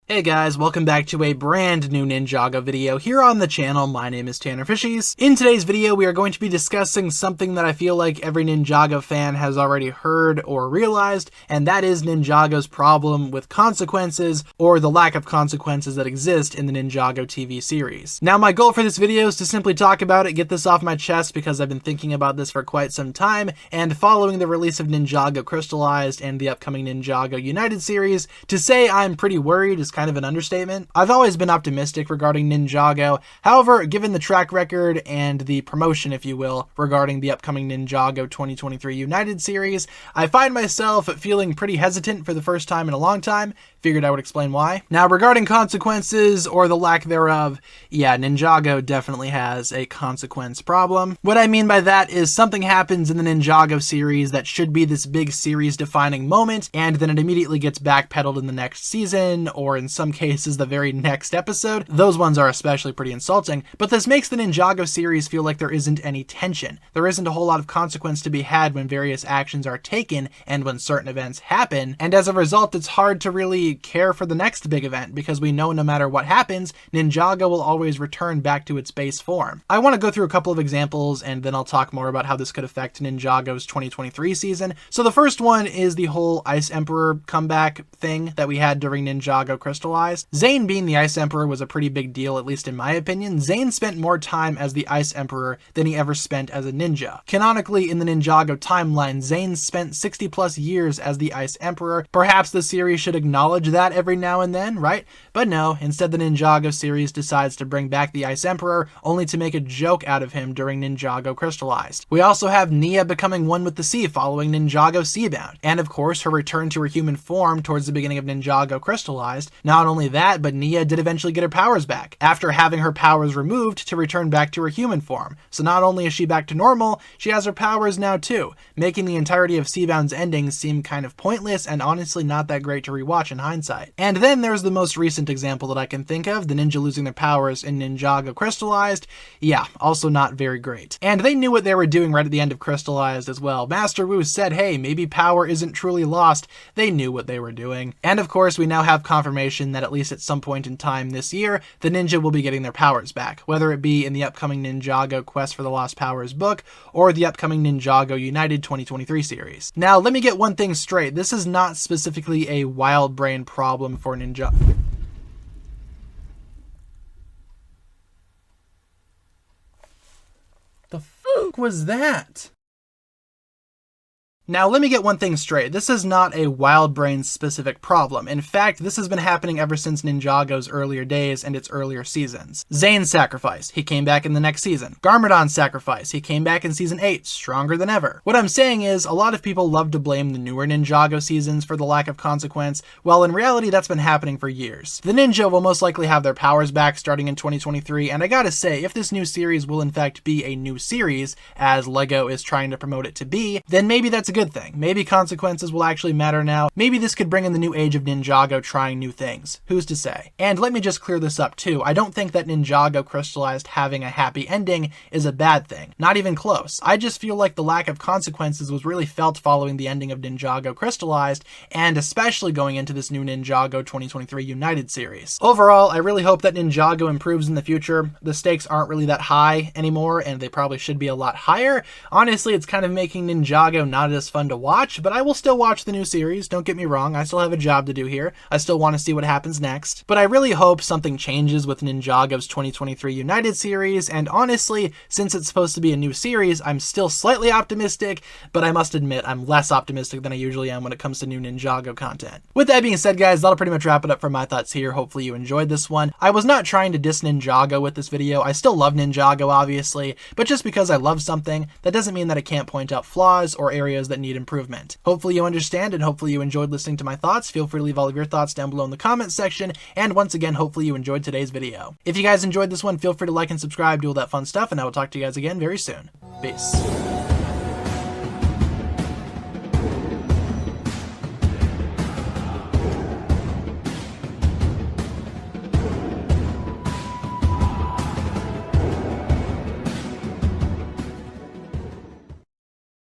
Hey guys, welcome back to a brand new Ninjago video here on the channel. My name is TannerFishies. In today's video, we are going to be discussing something that I feel like every Ninjago fan has already heard or realized, and that is Ninjago's problem with consequences, or the lack of consequences that exist in the Ninjago TV series. Now, my goal for this video is to simply talk about it, get this off my chest, because I've been thinking about this for quite some time, and following the release of Ninjago Crystallized and the upcoming Ninjago United series, to say I'm pretty worried is kind of an understatement. I've always been optimistic regarding Ninjago. However, given the track record and the promotion, if you will, regarding the upcoming Ninjago 2023 United series, I find myself feeling pretty hesitant for the first time in a long time. Figured I would explain why. Now, regarding consequences or the lack thereof, yeah, Ninjago definitely has a consequence problem. What I mean by that is something happens in the Ninjago series that should be this big series defining moment, and then it immediately gets backpedaled in the next season, or in some cases the very next episode. Those ones are especially pretty insulting, but this makes the Ninjago series feel like there isn't any tension. There isn't a whole lot of consequence to be had when various actions are taken and when certain events happen, and as a result it's hard to really care for the next big event because we know no matter what happens, Ninjago will always return back to its base form. I want to go through a couple of examples and then I'll talk more about how this could affect Ninjago's 2023 season. So the first one is the whole Ice Emperor comeback thing that we had during Ninjago Crystallized. Zane being the Ice Emperor was a pretty big deal, at least in my opinion. Zane spent more time as the Ice Emperor than he ever spent as a ninja. Canonically, in the Ninjago timeline, Zane spent 60 plus years as the Ice Emperor. Perhaps the series should acknowledge that every now and then, right? But no, instead the Ninjago series decides to bring back the Ice Emperor, only to make a joke out of him during Ninjago Crystallized. We also have Nia becoming one with the sea following Ninjago Seabound, and of course her return to her human form towards the beginning of Ninjago Crystallized. Not only that, but Nia did eventually get her powers back, after having her powers removed to return back to her human form. So not only is she back to normal, she has her powers now too, making the entirety of Seabound's endings seem kind of pointless and honestly not that great to rewatch in hindsight. And then there's the most recent example that I can think of, the ninja losing their powers in Ninjago Crystallized. Yeah, also not very great. And they knew what they were doing right at the end of Crystallized as well. Master Wu said, hey, maybe power isn't truly lost. They knew what they were doing. And of course, we now have confirmation that at least at some point in time this year, the ninja will be getting their powers back, whether it be in the upcoming Ninjago Quest for the Lost Powers book or the upcoming Ninjago United 2023 series. Now, let me get one thing straight. This is not specifically a wild brain problem for Ninjago. The fuck was that? Now, let me get one thing straight. This is not a wild brain specific problem. In fact, this has been happening ever since Ninjago's earlier days and its earlier seasons. Zane's sacrifice, he came back in the next season. Garmadon's sacrifice, he came back in season 8, stronger than ever. What I'm saying is, a lot of people love to blame the newer Ninjago seasons for the lack of consequence, while in reality that's been happening for years. The ninja will most likely have their powers back starting in 2023, and I gotta say, if this new series will in fact be a new series, as LEGO is trying to promote it to be, then maybe that's a good thing. Maybe consequences will actually matter now. Maybe this could bring in the new age of Ninjago trying new things. Who's to say? And let me just clear this up too. I don't think that Ninjago Crystallized having a happy ending is a bad thing. Not even close. I just feel like the lack of consequences was really felt following the ending of Ninjago Crystallized, and especially going into this new Ninjago 2023 United series. Overall, I really hope that Ninjago improves in the future. The stakes aren't really that high anymore, and they probably should be a lot higher. Honestly, it's kind of making Ninjago not as fun to watch, but I will still watch the new series. Don't get me wrong, I still have a job to do here. I still want to see what happens next. But I really hope something changes with Ninjago's 2023 United series, and honestly, since it's supposed to be a new series, I'm still slightly optimistic, but I must admit I'm less optimistic than I usually am when it comes to new Ninjago content. With that being said, guys, that'll pretty much wrap it up for my thoughts here. Hopefully you enjoyed this one. I was not trying to diss Ninjago with this video. I still love Ninjago, obviously, but just because I love something, that doesn't mean that I can't point out flaws or areas that need improvement. Hopefully you understand, and hopefully you enjoyed listening to my thoughts. Feel free to leave all of your thoughts down below in the comments section, and once again, hopefully you enjoyed today's video. If you guys enjoyed this one, feel free to like and subscribe, do all that fun stuff, and I will talk to you guys again very soon. Peace.